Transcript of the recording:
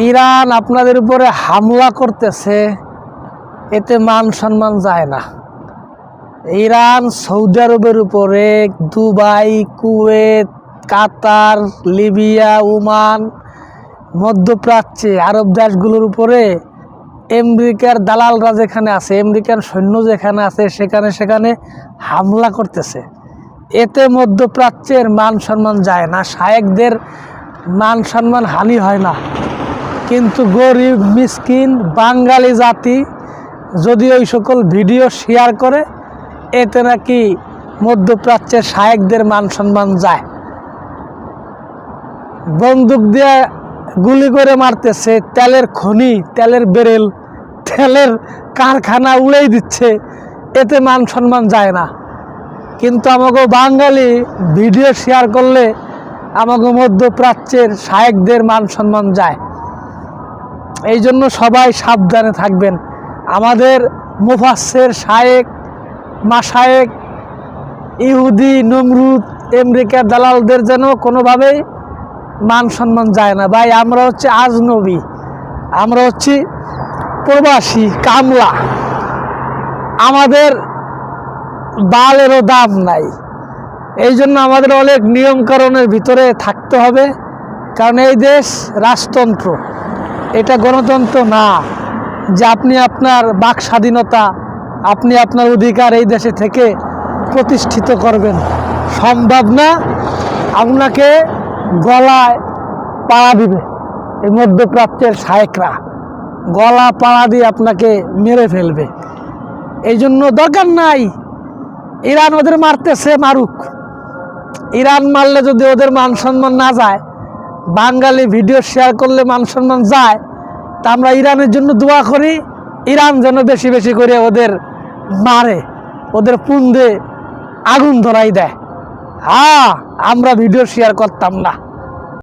Iran আপনাদের উপরে হামলা করতেছে, এতে মান সম্মান যায় না। ইরান সৌদি আরবের উপরে, দুবাই, কুয়েত, কাতার, লিবিয়া, ওমান, মধ্যপ্রাচ্যে আরব দেশগুলোর উপরে আমেরিকার দালালরা যেখানে আছে, আমেরিকান সৈন্য যেখানে আছে, সেখানে হামলা করতেছে। এতে মধ্যপ্রাচ্যের মান সম্মান যায় না, শায়েকদের মান সম্মান হানি হয় না। কিন্তু গরিব মিসকিন বাঙালি জাতি যদি ওই সকল ভিডিও শেয়ার করে, এতে নাকি মধ্যপ্রাচ্যের শায়েকদের মান সম্মান যায়। বন্দুক দিয়ে গুলি করে মারতেছে, তেলের খনি, তেলের বেরেল, তেলের কারখানা উড়াই দিচ্ছে, এতে মান সম্মান যায় না। কিন্তু আমাকে বাঙালি ভিডিও শেয়ার করলে আমাকে মধ্যপ্রাচ্যের শায়েকদের মান সম্মান যায়। এই জন্য সবাই সাবধানে থাকবেন। আমাদের মুফাসসির, শায়েক, মাশায়েক, ইহুদি, নমরুদ, আমেরিকার দালালদের যেন কোনোভাবেই মান সম্মান যায় না। ভাই, আমরা হচ্ছে আজনবী, আমরা হচ্ছি প্রবাসী কামলা, আমাদের বালেরও দাম নাই। এই জন্য আমাদের অনেক নিয়মকানুনের ভিতরে থাকতে হবে, কারণ এই দেশ রাজতন্ত্র, এটা গণতন্ত্র না যে আপনি আপনার বাক স্বাধীনতা, আপনি আপনার অধিকার এই দেশে থেকে প্রতিষ্ঠিত করবেন, সম্ভব না। আপনাকে গলায় পাড়া দিবে এই মধ্যপ্রাচ্যের শায়েকরা, গলা পাড়া দিয়ে আপনাকে মেরে ফেলবে। এই জন্য দরকার নাই, ইরান ওদের মারতেছে, মারুক। ইরান মারলে যদি ওদের মান সম্মান না যায়, বাঙালি ভিডিও শেয়ার করলে মান সম্মান যায়, তা আমরা ইরানের জন্য দোয়া করি, ইরান যেন বেশি বেশি করে ওদের মারে, ওদের পুন্দে আগুন ধরাই দেয়। আমরা ভিডিও শেয়ার করতাম না।